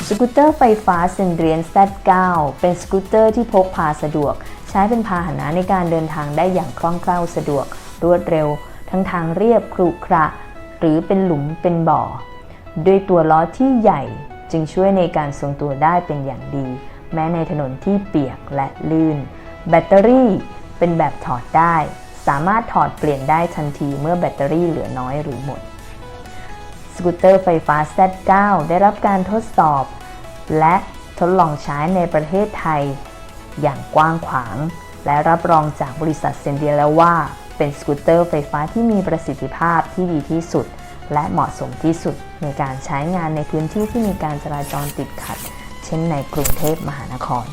สกูตเตอร์ไฟฟ้า Zendrian Z9 เป็นสกูตเตอร์ที่พกพาสะดวกใช้เป็นพาหนะในการเดินทางได้อย่างคล่องแคล่วสะดวกรวดเร็วทั้งทางเรียบขรุขระหรือเป็นหลุมเป็นบ่อด้วยตัวล้อที่ใหญ่จึงช่วยในการทรงตัวได้เป็นอย่างดีแม้ในถนนที่เปียกและลื่นแบตเตอรี่เป็นแบบถอดได้สามารถถอดเปลี่ยนได้ทันทีเมื่อแบตเตอรี่เหลือน้อยหรือหมดสกูตเตอร์ไฟฟ้า Z9 ได้รับการทดสอบและทดลองใช้ในประเทศไทยอย่างกว้างขวางและรับรองจากบริษัทเซนเดียแล้วว่าเป็นสกูตเตอร์ไฟฟ้าที่มีประสิทธิภาพที่ดีที่สุดและเหมาะสมที่สุดในการใช้งานในพื้นที่ที่มีการจราจรติดขัดเช่นในกรุงเทพมหานคร